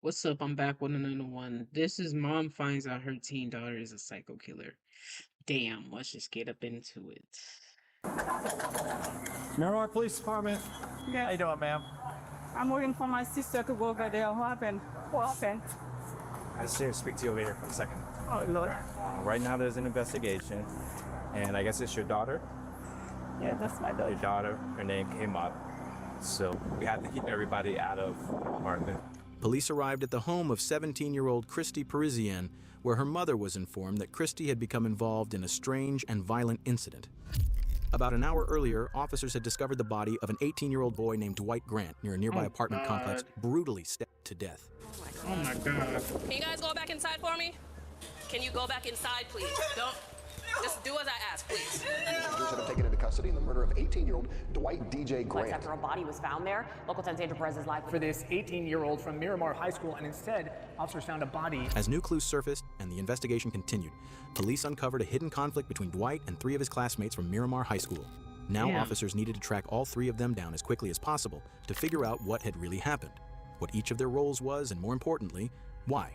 What's up? I'm back with another one. This is mom finds out her teen daughter is a psycho killer. Damn, let's just get up into it. Miramar Police Department. How Yeah, you doing, ma'am? I'm waiting for my sister to go over there. What happened? What happened? I just here to speak to you over here for a second. Oh, Lord. Right now, there's an investigation, and I guess it's your daughter. Yeah, that's my Your daughter. daughter, her name came up, so we have to keep everybody out of the apartment. Police arrived at the home of 17-year-old Christy Parisienne, where her mother was informed that Christy had become involved in a strange and violent incident. About an hour earlier, officers had discovered the body of an 18-year-old boy named Dwight Grant near a nearby Oh, apartment complex, God. brutally stabbed to death. Oh my god. Can you guys go back inside for me? Can you go back inside, please? Don't. Just do as I ask, please. Officers have been taken into custody in the murder of 18-year-old Dwight DJ Grant. After a body was found there, local 10's Andrew Perez is live. For this 18-year-old from Miramar High School, and instead, officers found a body. As new clues surfaced and the investigation continued, police uncovered a hidden conflict between Dwight and 3 of his classmates from Miramar High School. Now Damn. officers needed to track all 3 of them down as quickly as possible to figure out what had really happened, what each of their roles was, and more importantly, why.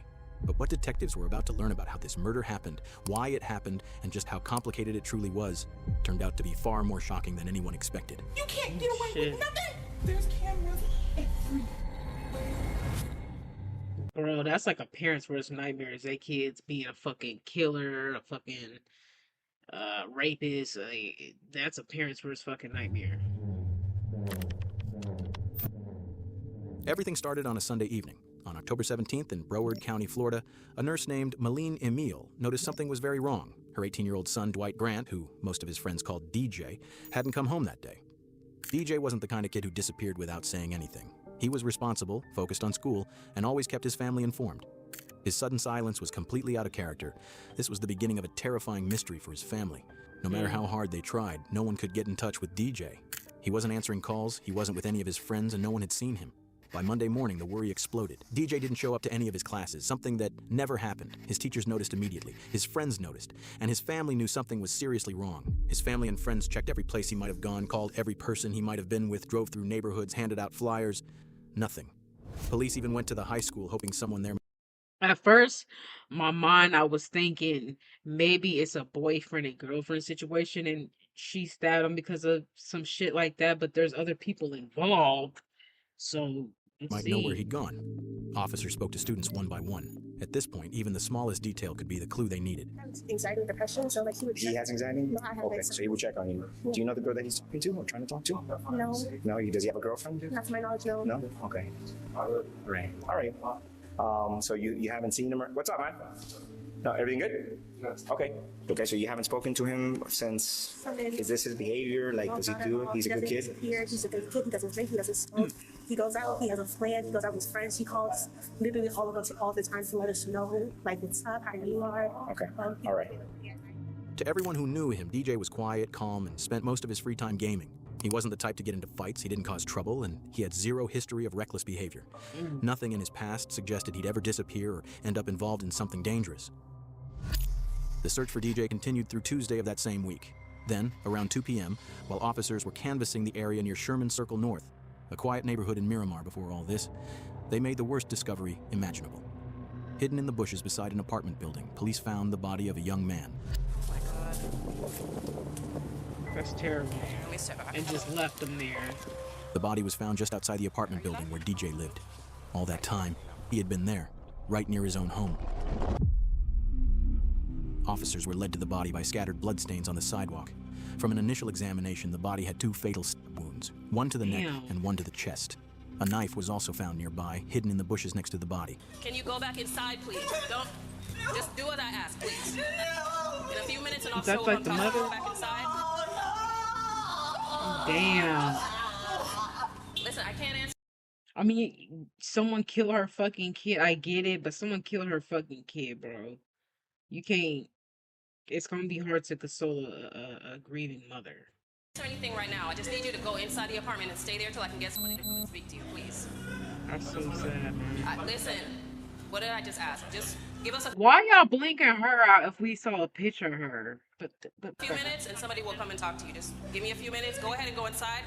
But what detectives were about to learn about how this murder happened, why it happened, and just how complicated it truly was, turned out to be far more shocking than anyone expected. You can't get away Shit. with nothing. There's cameras everywhere. Bro, that's like a parent's worst nightmare is their kids being a fucking killer, a fucking rapist. Like, that's a parent's worst fucking nightmare. Everything started on a Sunday evening. On October 17th in Broward County, Florida, a nurse named Malene Emile noticed something was very wrong. Her 18-year-old son, Dwight Grant, who most of his friends called DJ, hadn't come home that day. DJ wasn't the kind of kid who disappeared without saying anything. He was responsible, focused on school, and always kept his family informed. His sudden silence was completely out of character. This was the beginning of a terrifying mystery for his family. No matter how hard they tried, no one could get in touch with DJ. He wasn't answering calls, he wasn't with any of his friends, and no one had seen him. By Monday morning, the worry exploded. DJ didn't show up to any of his classes, something that never happened. His teachers noticed immediately, his friends noticed, and his family knew something was seriously wrong. His family and friends checked every place he might have gone, called every person he might have been with, drove through neighborhoods, handed out flyers. Nothing. Police even went to the high school hoping someone there. At first, my mind, I was thinking maybe it's a boyfriend and girlfriend situation and she stabbed him because of some shit like that, but there's other people involved. So, let's might know where see. he'd gone. Officers spoke to students one by one. At this point, even the smallest detail could be the clue they needed. Anxiety and depression, so like he would. He has anxiety? No, I have Okay, anxiety. so he would check on you. Do you know the girl that he's talking to or trying to talk to? No, No, does he have a girlfriend? not to my knowledge, no. No? Okay. All right. So you haven't seen him? What's up, man? No, everything good? Okay. Okay, so you haven't spoken to him since. Is this his behavior? Like, No, does he not at do it? all. He's a He good doesn't kid? disappear. He's a good kid. He doesn't drink. He doesn't smoke. He goes out. He has a plan. He goes out with his friends. He calls literally all of us all the time to let us know, like, what's up, how you are. Okay. All right. To everyone who knew him, DJ was quiet, calm, and spent most of his free time gaming. He wasn't the type to get into fights, he didn't cause trouble, and he had zero history of reckless behavior. Nothing in his past suggested he'd ever disappear or end up involved in something dangerous. The search for DJ continued through Tuesday of that same week. Then, around 2 p.m., while officers were canvassing the area near Sherman Circle North, a quiet neighborhood in Miramar before all this, they made the worst discovery imaginable. Hidden in the bushes beside an apartment building, police found the body of a young man. That's terrible. Let me step back. And just left him there. The body was found just outside the apartment building where DJ lived. All that time, he had been there, right near his own home. Officers were led to the body by scattered bloodstains on the sidewalk. From an initial examination, the body had 2 fatal stab wounds, one to the neck Damn. and one to the chest. A knife was also found nearby, hidden in the bushes next to the body. Can you go back inside, please? Don't. Just do as I ask, please. In a few minutes, an officer That's will like come the talk. Go mother? back inside. Damn. Listen, I can't answer. I mean, someone kill her fucking kid. I get it, but someone kill her fucking kid, bro. You can't. It's gonna be hard to console a grieving mother. Anything right now. I just need you to go inside the apartment and stay there till I can get somebody to come and speak to you, please. That's so sad, man. Listen, What did I just ask? Just give us a Why y'all blinking her out if we saw a picture of her? But few minutes and somebody will come and talk to you. Just give me a few minutes. Go ahead and go inside.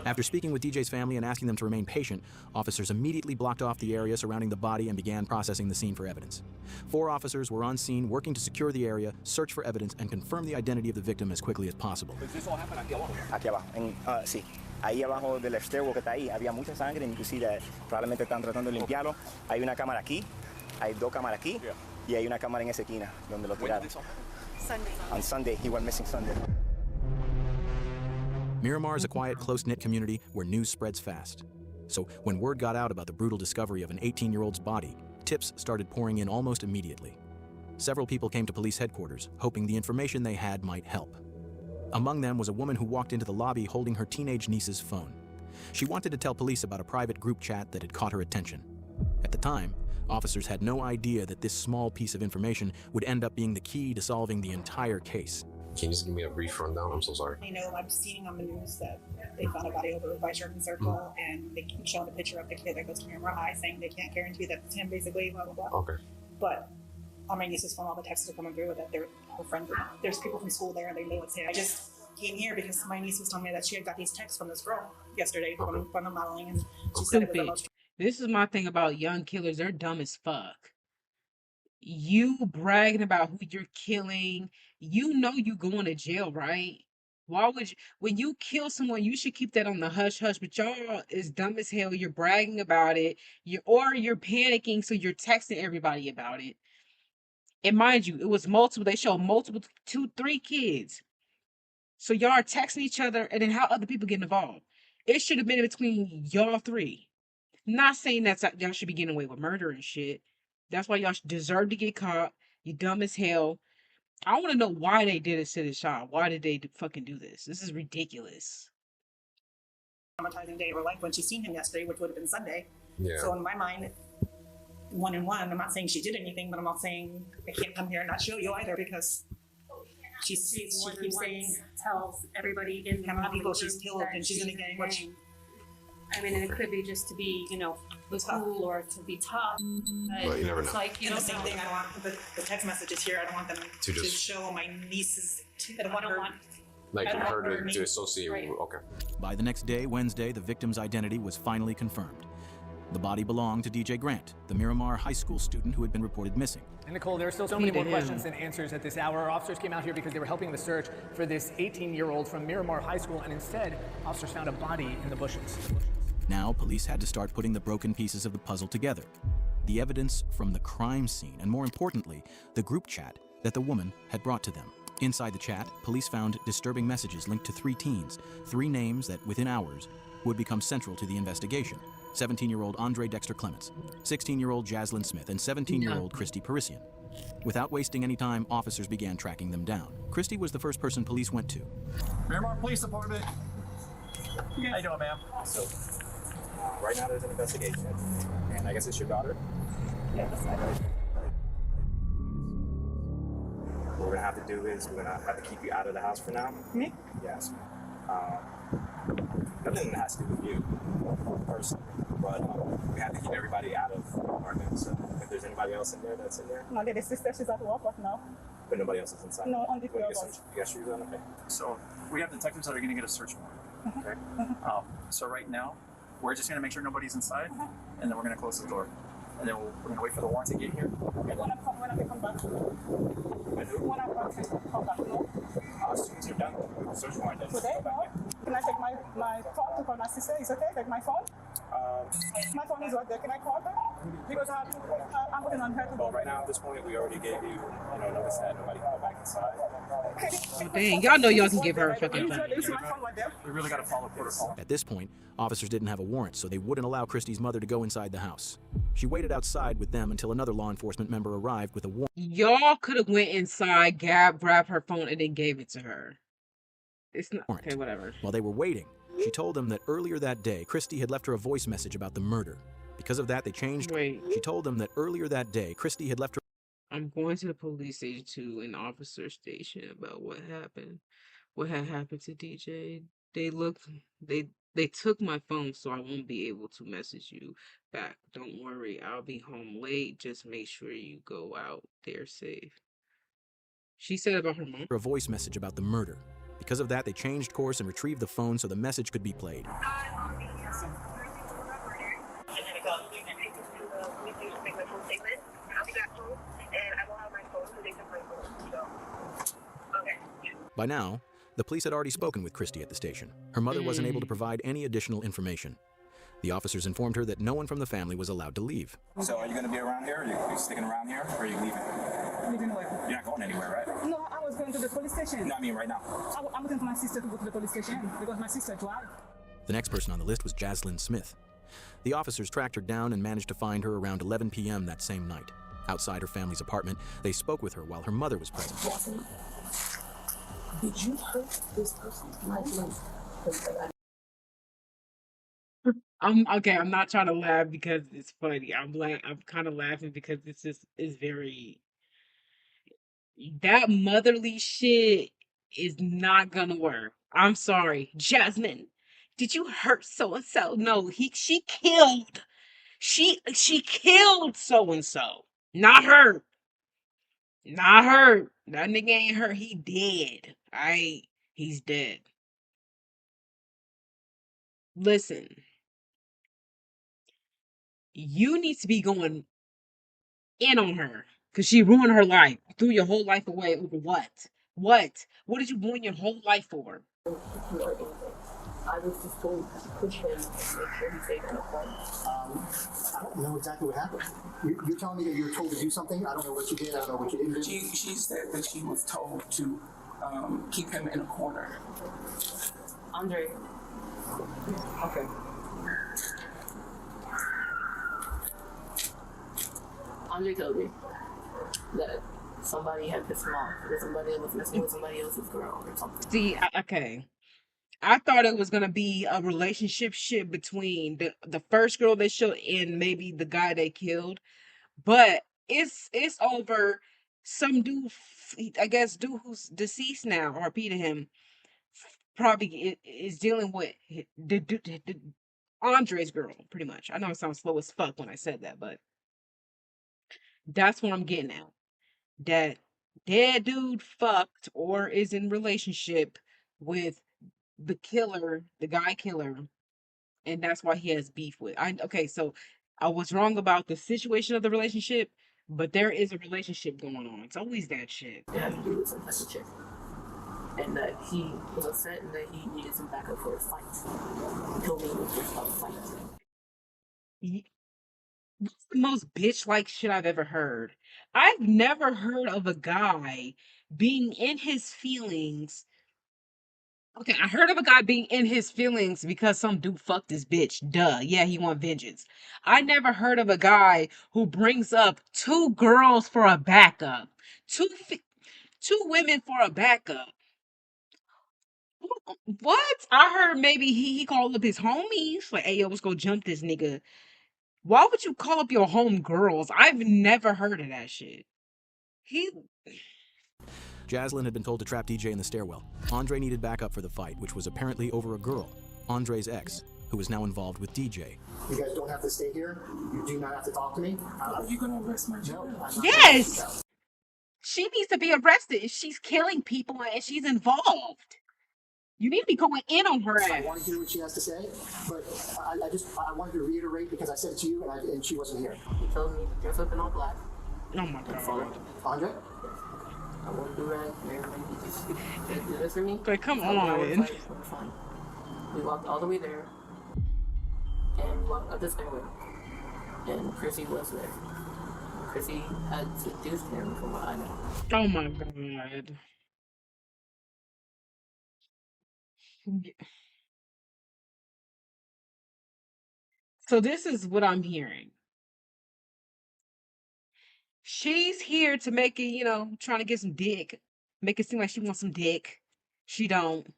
After speaking with DJ's family and asking them to remain patient, officers immediately blocked off the area surrounding the body and began processing the scene for evidence. 4 officers were on scene working to secure the area, search for evidence, and confirm the identity of the victim as quickly as possible. Aquí abajo. Sí. Ahí abajo del stairwell que está ahí había mucha sangre, inclusive probablemente están tratando de limpiarlo. Hay una cámara aquí, hay 2 cámaras aquí, y hay una cámara en esa esquina donde lo tiraron. Sunday. On Sunday, he went missing Sunday. Miramar is a quiet, close-knit community where news spreads fast. So when word got out about the brutal discovery of an 18-year-old's body, tips started pouring in almost immediately. Several people came to police headquarters, hoping the information they had might help. Among them was a woman who walked into the lobby holding her teenage niece's phone. She wanted to tell police about a private group chat that had caught her attention. At the time, officers had no idea that this small piece of information would end up being the key to solving the entire case. Can you just give me a brief rundown? I'm so sorry. You know, I'm seeing on the news that they found a body over by Sherman Circle, and they keep showing a picture of the kid that goes to Miramar High, saying they can't guarantee that it's him, basically, blah, blah, blah. Okay. But on my niece's phone, all the texts are coming through that they're her friends. There's people from school there, and they know it's him. I just came here because my niece was telling me that she had got these texts from this girl yesterday from the modeling, and she said it was the most. This is my thing about young killers. They're dumb as fuck. You bragging about who you're killing, you know you going to jail, right? Why would you, when you kill someone, you should keep that on the hush hush, but y'all is dumb as hell. You're bragging about it. You're panicking, so you're texting everybody about it. And mind you, it was multiple, they showed multiple 2, 3 kids. So y'all are texting each other, and then how other people get involved. It should have been between y'all 3. Not saying that y'all should be getting away with murder and shit. That's why y'all deserve to get caught. You dumb as hell. I want to know why they did it to this child. Why did they fucking do this? This is ridiculous. Traumatizing day of her life when she seen him yesterday, which would have been Sunday. Yeah. So in my mind, 1 and 1, I'm not saying she did anything, but I'm not saying I can't come here and not show you either, because she keeps saying, tells everybody in how many people she's killed, and she's gonna get what she. I mean, and it could be just to be, you know, cool or to be tough. But you never know. It's like, you And know, the same thing, I don't want the text messages here. I don't want them to just show my nieces. I don't I want don't her. want. Like I don't her want her to associate right. with, okay. By the next day, Wednesday, the victim's identity was finally confirmed. The body belonged to DJ Grant, the Miramar High School student who had been reported missing. And Nicole, there are still so many more questions than answers at this hour. Officers came out here because they were helping the search for this 18-year-old from Miramar High School, and instead, officers found a body in the bushes. Now, police had to start putting the broken pieces of the puzzle together. The evidence from the crime scene, and more importantly, the group chat that the woman had brought to them. Inside the chat, police found disturbing messages linked to 3 teens, 3 names that, within hours, would become central to the investigation. 17-year-old Andre Dexter Clements, 16-year-old Jaslyn Smith, and 17-year-old Christy Parisian. Without wasting any time, officers began tracking them down. Christy was the first person police went to. Miramar Police Department. How you doing, ma'am? So, right now there's an investigation, and I guess it's your daughter? Yeah, that's right. What we're gonna have to do is we're gonna have to keep you out of the house for now. Me? Yes. Nothing that has to do with you personally, but we have to keep everybody out of the apartment. So if there's anybody else in there that's in there, No, the sister, she's at work right now. but nobody else is inside. No, only You wanna three of get us. you got shoes on? Okay. So we have detectives that are going to get a search warrant. Okay. So right now, we're just going to make sure nobody's inside, and then we're going to close the door, and then we're going to wait for the warrant to get here. And then, When I come back. I do. When I come back, no. As soon as you're done with the search warrant, then Today, go back no. in. Can I take my phone to call my sister? Is okay? Take my phone? My phone is right there. Can I call her? Because I'm waiting on her to Well, go. right now at this point, we already gave you, notice that nobody can go back inside. Dang, y'all know y'all can give her a fucking phone. Is my phone right there? we really got to follow protocol. At this point, officers didn't have a warrant, so they wouldn't allow Christy's mother to go inside the house. She waited outside with them until another law enforcement member arrived with a warrant. Y'all could have went inside, grabbed her phone, and then gave it to her. It's not okay. Whatever. While they were waiting, she told them that earlier that day, Christy had left her a voice message about the murder. Because of that, they changed. Wait. She told them that earlier that day, Christy had left her. I'm going to the police station to an officer station about what happened. What had happened to DJ. They look they took my phone, so I won't be able to message you back. Don't worry, I'll be home late. Just make sure you go out there safe. She said about her mom. A voice message about the murder. Because of that, they changed course and retrieved the phone so the message could be played. By now, the police had already spoken with Christy at the station. Her mother wasn't able to provide any additional information. The officers informed her that no one from the family was allowed to leave. So are you going to be around here? Are you sticking around here? Or are you leaving? Leaving where? You're not going anywhere, right? No, I was going to the police station. No, I mean right now. I'm waiting for my sister to go to the police station because my sister drive. The next person on the list was Jaslyn Smith. The officers tracked her down and managed to find her around 11 p.m. that same night. Outside her family's apartment, they spoke with her while her mother was present. Did you hurt this person? I'm okay. I'm not trying to laugh because it's funny. I'm kind of laughing because it's just is very that motherly shit is not gonna work. I'm sorry, Jasmine. Did you hurt so and so? No, she killed. She killed so and so. Not her. Not her. That nigga ain't hurt. He dead. He's dead. Listen, you need to be going in on her because she ruined her life. Threw your whole life away over what? What? What did you ruin your whole life for? I was just told to push him and make sure he stayed in the home. I don't know exactly what happened. You're telling me that you were told to do something? I don't know what you did. I don't know what you didn't do. She said that she was told to keep him in a corner. Andre. Okay. Andre told me that somebody had pissed him off, that somebody was messing with somebody else's girl or something. See, okay. I thought it was gonna be a relationship shit between the first girl they showed and maybe the guy they killed, but it's over some dude. I guess dude who's deceased now, RP to him, probably is dealing with the Andre's girl, pretty much. I know it sounds slow as fuck when I said that, but that's what I'm getting at. That dead dude fucked or is in relationship with the killer, the guy killer, and that's why he has beef with. Okay, so I was wrong about the situation of the relationship, but there is a relationship going on. It's always that shit. Yeah, he was some type of chick. And that he was upset and that he needed some backup for a fight. He told me it was just a fight. What's the most bitch like shit I've ever heard? I've never heard of a guy being in his feelings. Okay, I heard of a guy being in his feelings because some dude fucked his bitch. Duh. Yeah, he want vengeance. I never heard of a guy who brings up two girls for a backup. Two women for a backup. What? I heard maybe he called up his homies. Like, hey, yo, let's go jump this nigga. Why would you call up your home girls? I've never heard of that shit. Jaslyn had been told to trap DJ in the stairwell. Andre needed backup for the fight, which was apparently over a girl, Andre's ex, who is now involved with DJ. You guys don't have to stay here. You do not have to talk to me. Are you gonna arrest my child? Yes! She needs to be arrested. She's killing people and she's involved. You need to be going in on her ass. I want to hear what she has to say, but I wanted to reiterate because I said it to you and she wasn't here. He told me to dress up in all black. Oh my god. Andre? I won't do that. Maybe just do this for me. But come on. We walked all the way there and we walked up the stairway. And Chrissy was there. Chrissy had seduced him from what I know. Oh my god. So this is what I'm hearing. She's here to make it, trying to get some dick. Make it seem like she wants some dick. She don't.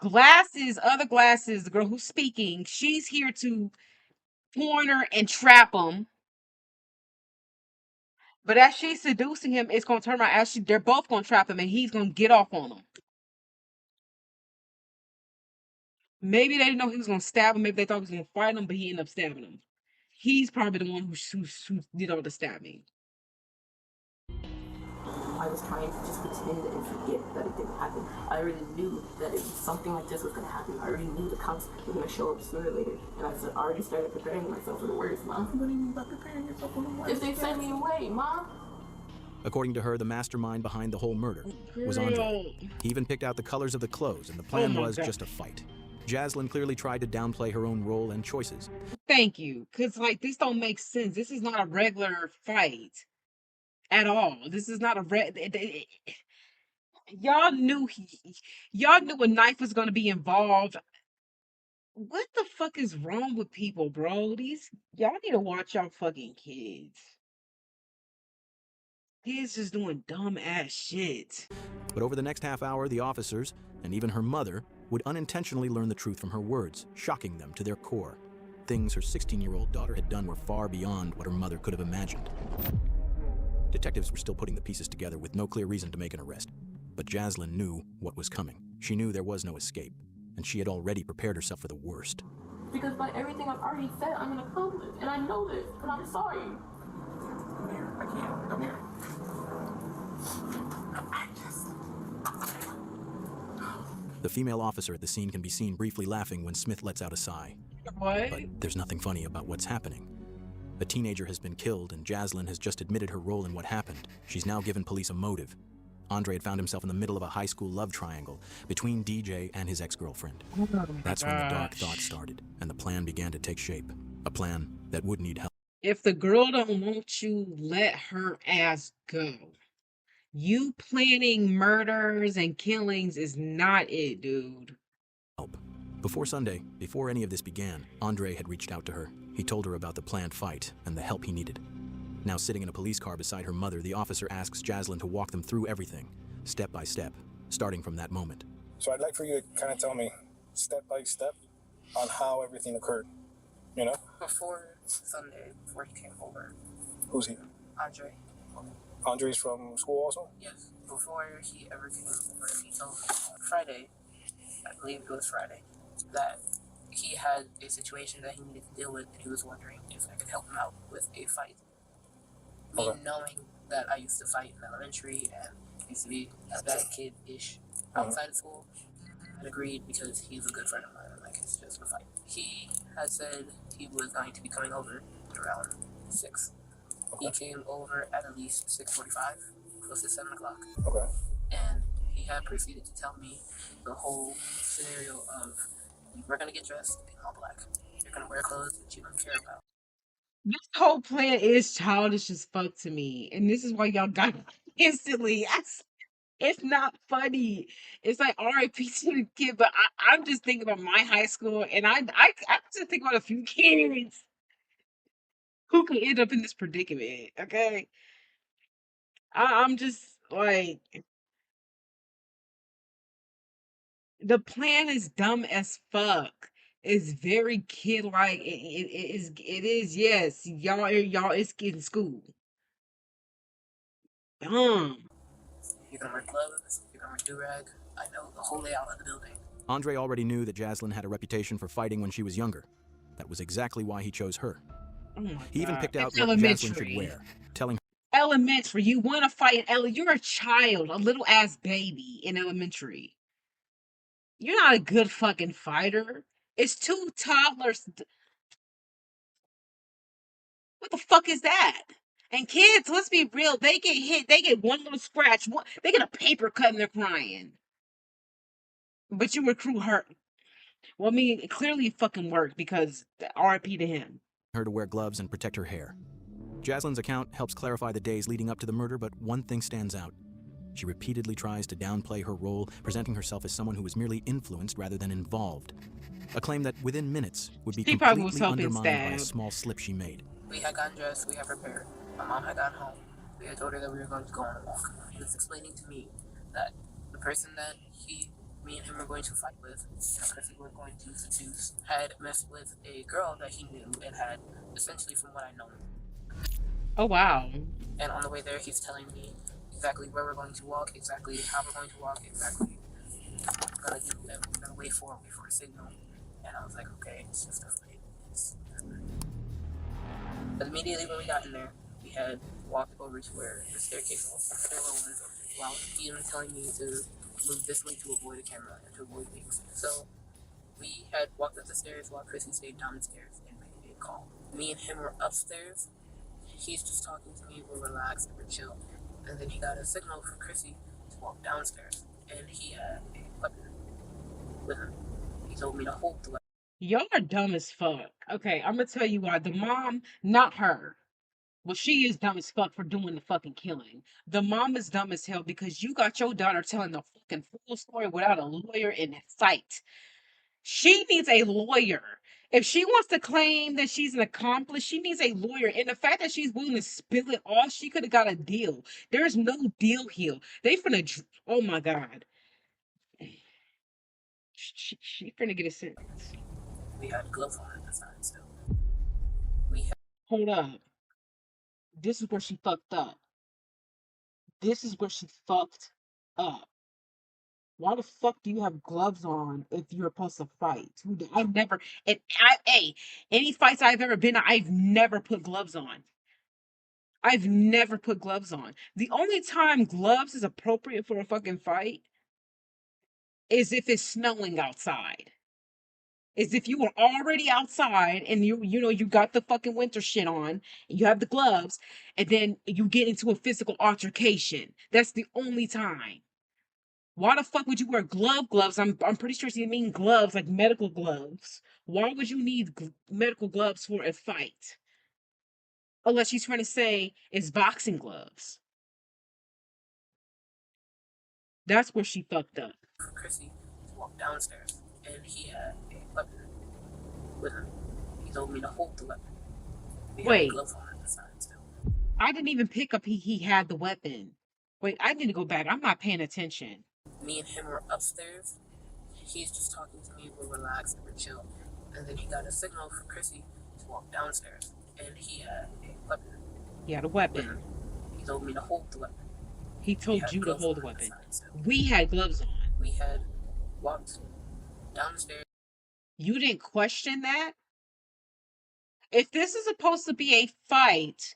Other glasses, the girl who's speaking, she's here to corner and trap him. But as she's seducing him, it's gonna turn around. They're both gonna trap him, and he's gonna get off on them. Maybe they didn't know he was gonna stab him. Maybe they thought he was gonna fight him, but he ended up stabbing him. He's probably the one who did all the stabbing. I was trying to just pretend and forget that it didn't happen. I already knew that something like this was going to happen. I already knew the cops were going to show up sooner or later. And I already started preparing myself for the worst, Mom. What do you mean by preparing yourself for the worst? If they send me away, Mom. According to her, the mastermind behind the whole murder was Andre. He even picked out the colors of the clothes, and the plan was just a fight. Jaslyn clearly tried to downplay her own role and choices. Thank you, because like this don't make sense. This is not a regular fight at all. This is not a y'all knew a knife was gonna be involved. What the fuck is wrong with people, bro? Y'all need to watch y'all fucking kids. Kids just doing dumb ass shit. But over the next half hour, the officers, and even her mother, would unintentionally learn the truth from her words, shocking them to their core. Things her 16-year-old daughter had done were far beyond what her mother could have imagined. Detectives were still putting the pieces together with no clear reason to make an arrest. But Jaslyn knew what was coming. She knew there was no escape, and she had already prepared herself for the worst. Because by everything I've already said, I'm an accomplice, and I know this, but I'm sorry. Come here. I can't. Come here. The female officer at the scene can be seen briefly laughing when Smith lets out a sigh. What? But there's nothing funny about what's happening. A teenager has been killed, and Jaslyn has just admitted her role in what happened. She's now given police a motive. Andre had found himself in the middle of a high school love triangle between DJ and his ex-girlfriend. That's when the dark thoughts started, and the plan began to take shape. A plan that would need help. If the girl don't want you, let her ass go. You planning murders and killings is not it, dude. Before Sunday, before any of this began, Andre had reached out to her. He told her about the planned fight and the help he needed. Now sitting in a police car beside her mother, the officer asks Jaslyn to walk them through everything, step by step, starting from that moment. So I'd like for you to kind of tell me, step by step, on how everything occurred, you know? Before Sunday, before he came over. Who's he? Andre. Andre's from school also? Yes. Before he ever came over, he told me on Friday, I believe it was Friday, that he had a situation that he needed to deal with, and he was wondering if I could help him out with a fight. Me knowing that I used to fight in elementary and used to be a bad kid-ish outside of school, I agreed because he's a good friend of mine, like it's just a fight. He had said he was going to be coming over at around 6. He came over at least 6:45, close to 7 o'clock. Okay. And he had proceeded to tell me the whole scenario of, we're going to get dressed in all black. You're going to wear clothes that you don't care about. This whole plan is childish as fuck to me. And this is why y'all got it instantly. It's not funny. It's like R.I.P. to the kid, but I'm just thinking about my high school, and I just think about a few kids who could end up in this predicament, okay? I'm just like, the plan is dumb as fuck. It's very kid-like. It is, yes. Y'all is in school. Dumb. You're going to wear gloves, you're going to wear do-rag. I know the whole layout of the building. Andre already knew that Jaslyn had a reputation for fighting when she was younger. That was exactly why he chose her. Oh he even picked out It's what elementary. Jaslyn should wear, telling Elementary. You want to fight in you're a child, a little ass baby in elementary. You're not a good fucking fighter. It's 2 toddlers. What the fuck is that? And kids, let's be real, they get hit, they get one little scratch, they get a paper cut and they're crying. But your crew hurt. Well, I mean, it clearly fucking worked because RIP to him. her to wear gloves and protect her hair. Jaslyn's account helps clarify the days leading up to the murder, but one thing stands out. She repeatedly tries to downplay her role, presenting herself as someone who was merely influenced rather than involved. A claim that within minutes would be completely undermined by a small slip she made. We had gotten dressed, we had prepared. My mom had gone home. We had told her that we were going to go on a walk. He was explaining to me that the person that me and him were going to fight with, the person we were going to seduce, had messed with a girl that he knew and had, essentially from what I know. Oh, wow. And on the way there, he's telling me exactly where we're going to walk, exactly how we're going to walk, exactly what we're going to do, and we're going to wait for a signal. And I was like, okay, it's just a fight. But immediately when we got in there, we had walked over to where the staircase stairwell was, while he was telling me to move this way to avoid a camera and to avoid things. So we had walked up the stairs while Chrissy stayed downstairs and made a call. Me and him were upstairs. He's just talking to me. We're relaxed and we're chill. And then he got a signal for Chrissy to walk downstairs, and he had a weapon with him. He told me to hold the weapon. Y'all are dumb as fuck. Okay, I'm gonna tell you why. The mom, not her. Well, she is dumb as fuck for doing the fucking killing. The mom is dumb as hell because you got your daughter telling the fucking full story without a lawyer in sight. She needs a lawyer. If she wants to claim that she's an accomplice, she needs a lawyer. And the fact that she's willing to spill it all, she could have got a deal. There's no deal here. They finna, oh my God. She finna get a sentence. We had gloves on at the time still. Hold up. This is where she fucked up. This is where she fucked up. Why the fuck do you have gloves on if you're supposed to fight? I've never, and hey, any fights I've ever been in, I've never put gloves on. I've never put gloves on. The only time gloves is appropriate for a fucking fight is if it's snowing outside. Is if you were already outside and you got the fucking winter shit on, you have the gloves, and then you get into a physical altercation. That's the only time. Why the fuck would you wear gloves? I'm pretty sure you mean gloves, like medical gloves. Why would you need medical gloves for a fight? Unless she's trying to say it's boxing gloves. That's where she fucked up. Chrissy walked downstairs, and he had a weapon with him. He told me to hold the weapon. We had gloves on at the time still. I didn't even pick up he had the weapon. Wait, I need to go back. I'm not paying attention. Me and him were upstairs. He's just talking to me. We're relaxed and we're chill. And then he got a signal for Chrissy to walk downstairs, and he had a weapon. He had a weapon. He told me to hold the weapon. He told you to hold the weapon. We had gloves on. We had walked downstairs. You didn't question that? If this is supposed to be a fight,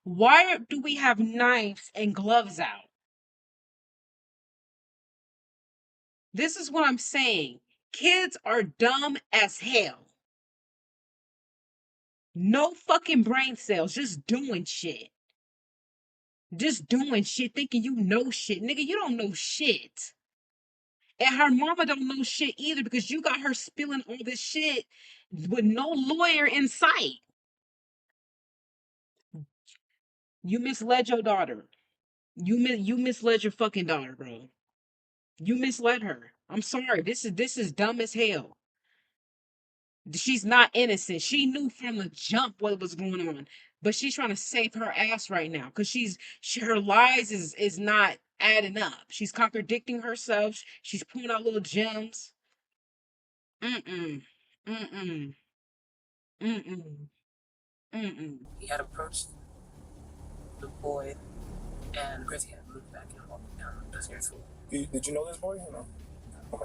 why do we have knives and gloves out? This is what I'm saying. Kids are dumb as hell. No fucking brain cells, just doing shit. Just doing shit, thinking you know shit. Nigga, you don't know shit. And her mama don't know shit either because you got her spilling all this shit with no lawyer in sight. You misled your daughter. You misled your fucking daughter, bro. You misled her. I'm sorry. This is dumb as hell. She's not innocent. She knew from the jump what was going on, but she's trying to save her ass right now because her lies is not adding up. She's contradicting herself. She's pulling out little gems. Mm-mm. Mm-mm. Mm-mm. Mm-mm. He had approached the boy, and Chrissy had moved back and walked down the stairs. Did you know this boy? No. The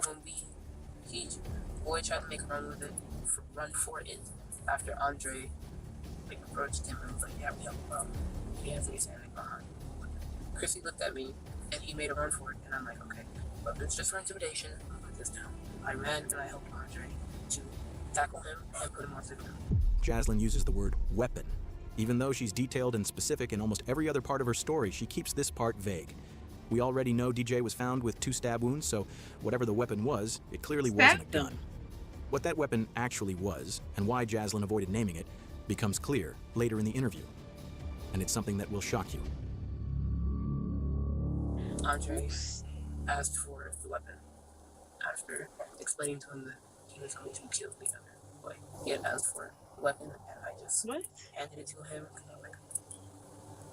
boy tried to make a run with it, run for it, after Andre approached him and was like, "Yeah, we have a problem." He has his standing behind. Chrissy looked at me, and he made a run for it, and I'm like, "Okay, but it's just for intimidation. I'll put this down." I ran and I helped Andre to tackle him and put him on the ground. Jaslyn uses the word weapon. Even though she's detailed and specific in almost every other part of her story, she keeps this part vague. We already know DJ was found with 2 stab wounds, so whatever the weapon was, it clearly wasn't a gun. What that weapon actually was, and why Jaslyn avoided naming it, becomes clear later in the interview. And it's something that will shock you. Andre asked for the weapon after explaining to him that he was going to kill the other boy. He had asked for a weapon, and I just handed it to him. I'm like,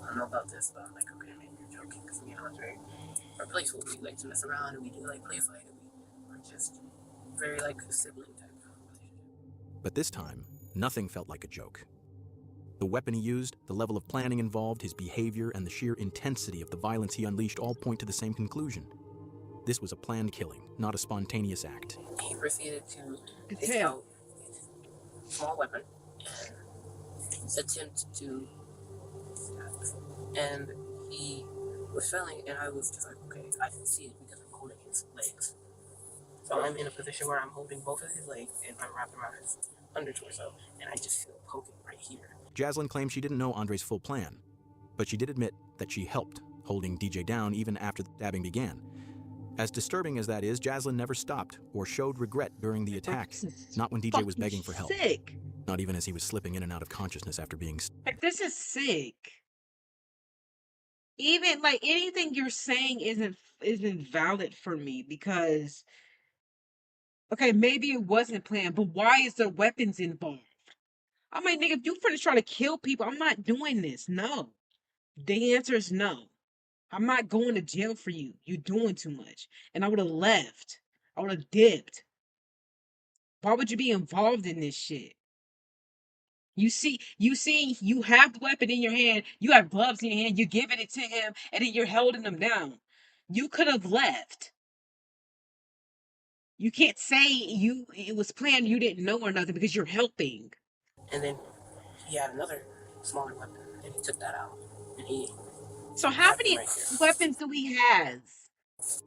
I don't know about this, but I'm like, okay, maybe you're joking, because me and Andre are playful. We like to mess around, and we do like play fight, and we're just very like a sibling type of relationship. But this time, nothing felt like a joke. The weapon he used, the level of planning involved, his behavior, and the sheer intensity of the violence he unleashed all point to the same conclusion. This was a planned killing, not a spontaneous act. He proceeded to take out a small weapon and attempt to stab. And he was failing, and I was just like, okay, I can see it because I'm holding his legs. So I'm in a position where I'm holding both of his legs and I'm wrapped around his under torso, and I just feel poking right here. Jaslyn claimed she didn't know Andre's full plan, but she did admit that she helped, holding DJ down even after the stabbing began. As disturbing as that is, Jaslyn never stopped or showed regret during the attack, not when DJ was begging for help. Sick. Not even as he was slipping in and out of consciousness after being... Like, this is sick. Even, like, anything you're saying isn't valid for me because, okay, maybe it wasn't planned, but why is there weapons involved? I'm like, nigga, if you finna try to kill people, I'm not doing this. No. The answer is no. I'm not going to jail for you. You're doing too much. And I would have left. I would have dipped. Why would you be involved in this shit? You have the weapon in your hand, you have gloves in your hand, you're giving it to him, and then you're holding him down. You could have left. You can't say it was planned, you didn't know or nothing because you're helping. And then he had another smaller weapon, and he took that out. And he so how many weapons do we have?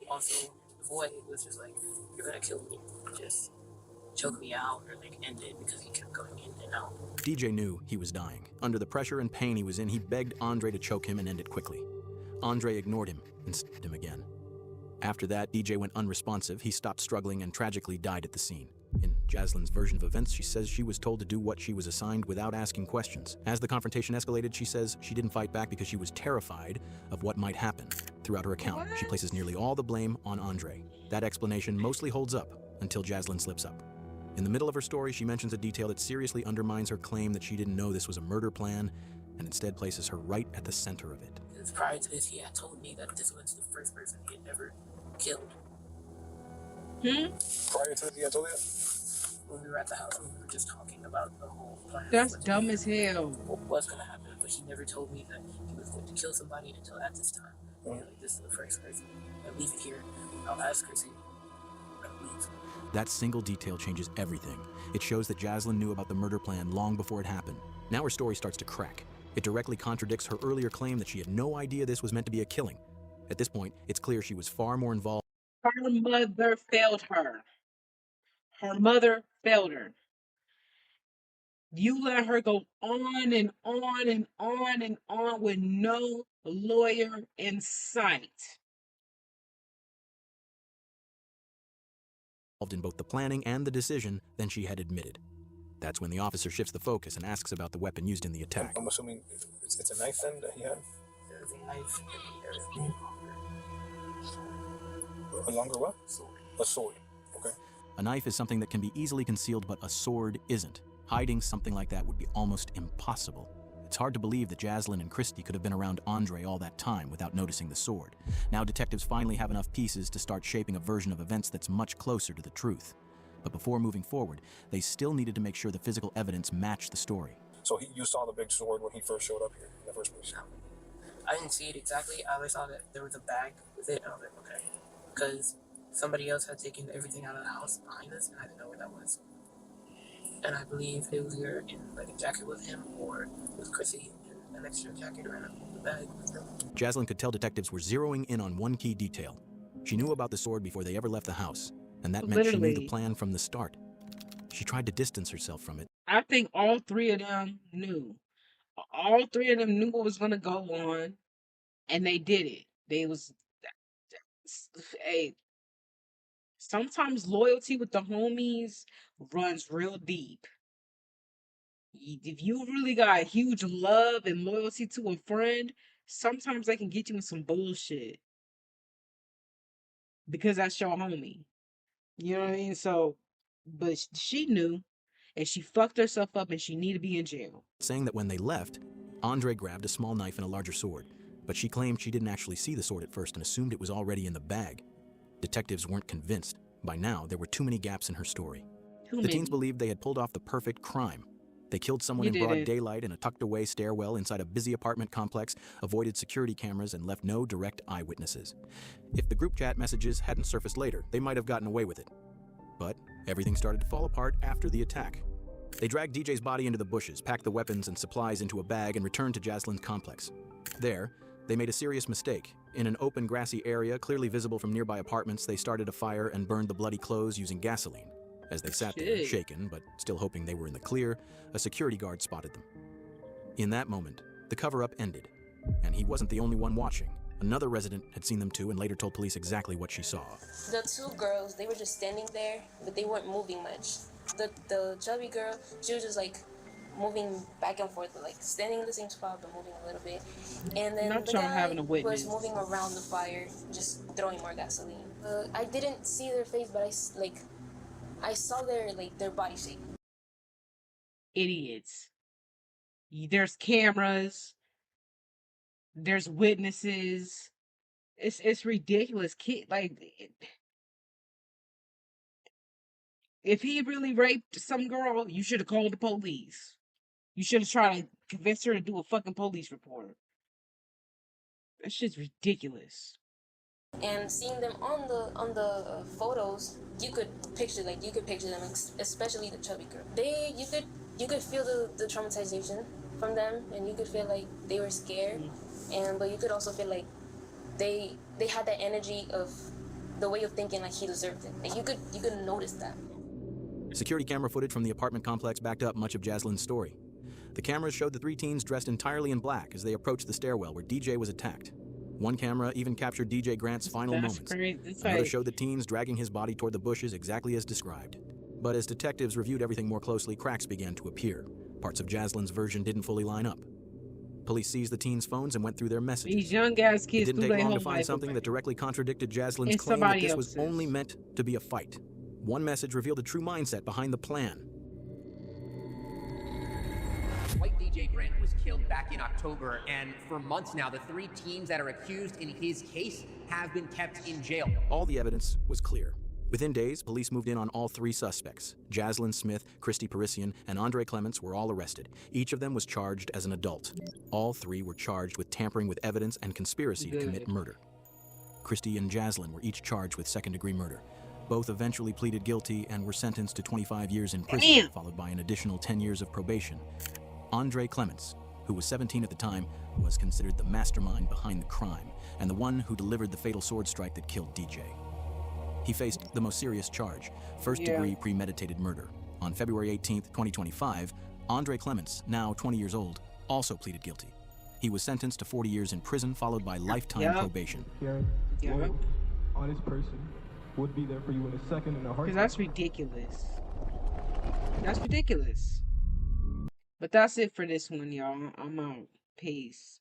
Also, the boy was just like, "You're gonna kill me. Just choke me out or like end it," because he kept going in and out. DJ knew he was dying. Under the pressure and pain he was in, he begged Andre to choke him and end it quickly. Andre ignored him and stabbed him again. After that, DJ went unresponsive, he stopped struggling and tragically died at the scene. In Jaslyn's version of events, she says she was told to do what she was assigned without asking questions. As the confrontation escalated, she says she didn't fight back because she was terrified of what might happen. Throughout her account, she places nearly all the blame on Andre. That explanation mostly holds up until Jaslyn slips up. In the middle of her story, she mentions a detail that seriously undermines her claim that she didn't know this was a murder plan, and instead places her right at the center of it. Prior to this, he had told me that this was the first person he had ever killed. Prior to this, he had told you? When we were at the house, we were just talking about the whole plan. That's dumb as hell. What was going to happen, but he never told me that he was going to kill somebody until at this time. Like, this is the first person. I leave it here. I'll ask Chrissy. Leave. That single detail changes everything. It shows that Jaslyn knew about the murder plan long before it happened. Now her story starts to crack. It directly contradicts her earlier claim that she had no idea this was meant to be a killing. At this point, it's clear she was far more involved. Her mother failed her. Her mother failed her. You let her go on and on and on and on with no lawyer in sight. Involved in both the planning and the decision than she had admitted. That's when the officer shifts the focus and asks about the weapon used in the attack. I'm assuming it's a knife then that he had? There's a knife and there's a longer what? Sword. A sword. Okay. A knife is something that can be easily concealed, but a sword isn't. Hiding something like that would be almost impossible. It's hard to believe that Jaslyn and Christy could have been around Andre all that time without noticing the sword. Now detectives finally have enough pieces to start shaping a version of events that's much closer to the truth. But before moving forward, they still needed to make sure the physical evidence matched the story. So you saw the big sword when he first showed up here in the first place? I didn't see it exactly. I always saw that there was a bag with it. I was like, okay. Because somebody else had taken everything out of the house behind us, and I didn't know where that was. And I believe it was either in like a jacket with him or with Chrissy in an extra jacket or in the bag with them. Jaslyn could tell detectives were zeroing in on one key detail. She knew about the sword before they ever left the house, and that meant she knew the plan from the start. She tried to distance herself from it. I think all three of them knew. All three of them knew what was going to go on, and they did it. Hey, sometimes loyalty with the homies runs real deep. If you really got huge love and loyalty to a friend, sometimes they can get you in some bullshit. Because that's your homie. You know what I mean? So, but she knew, and she fucked herself up, and she needed to be in jail. Saying that when they left, Andre grabbed a small knife and a larger sword, but she claimed she didn't actually see the sword at first and assumed it was already in the bag. Detectives weren't convinced. By now, there were too many gaps in her story. The teens believed they had pulled off the perfect crime. They killed someone You in broad didn't. daylight in a tucked-away stairwell inside a busy apartment complex, avoided security cameras, and left no direct eyewitnesses. If the group chat messages hadn't surfaced later, they might have gotten away with it. But everything started to fall apart after the attack. They dragged DJ's body into the bushes, packed the weapons and supplies into a bag, and returned to Jaslin's complex. There, they made a serious mistake. In an open, grassy area, clearly visible from nearby apartments, they started a fire and burned the bloody clothes using gasoline. As they sat there, shaken, but still hoping they were in the clear, a security guard spotted them. In that moment, the cover-up ended, and he wasn't the only one watching. Another resident had seen them too and later told police exactly what she saw. The two girls, they were just standing there, but they weren't moving much. The chubby girl, she was just like moving back and forth, like standing in the same spot but moving a little bit. And then Not the y'all guy having a witness. was moving around the fire, just throwing more gasoline. I didn't see their face, but I saw their body shape. Idiots. There's cameras. There's witnesses. It's ridiculous. If he really raped some girl, you should have called the police. You should have tried to convince her to do a fucking police report. That shit's ridiculous. And seeing them on the photos, you could picture them, especially the chubby girl. You could feel the traumatization from them, and you could feel like they were scared, but you could also feel like they had that energy of the way of thinking like he deserved it. Like you could notice that. Security camera footage from the apartment complex backed up much of Jaslin's story. The cameras showed the three teens dressed entirely in black as they approached the stairwell where DJ was attacked. One camera even captured DJ Grant's final moments. Another showed the teens dragging his body toward the bushes exactly as described. But as detectives reviewed everything more closely, cracks began to appear. Parts of Jaslin's version didn't fully line up. Police seized the teens' phones and went through their messages. These young ass kids It didn't take long to find something that directly contradicted Jaslin's claim that this was only meant to be a fight. One message revealed the true mindset behind the plan. White DJ Grant was killed back in October, and for months now, the three teens that are accused in his case have been kept in jail. All the evidence was clear. Within days, police moved in on all three suspects. Jaslyn Smith, Christy Parisian, and Andre Clements were all arrested. Each of them was charged as an adult. All three were charged with tampering with evidence and conspiracy to commit murder. Christy and Jaslyn were each charged with second-degree murder. Both eventually pleaded guilty and were sentenced to 25 years in prison, followed by an additional 10 years of probation. Andre Clements, who was 17 at the time, was considered the mastermind behind the crime and the one who delivered the fatal sword strike that killed DJ. He faced the most serious charge, first-degree premeditated murder. On February 18th, 2025, Andre Clements, now 20 years old, also pleaded guilty. He was sentenced to 40 years in prison, followed by lifetime probation. On his person would be there for you in a second and a heartbeat. Because that's ridiculous. That's ridiculous. But that's it for this one, y'all. I'm out. Peace.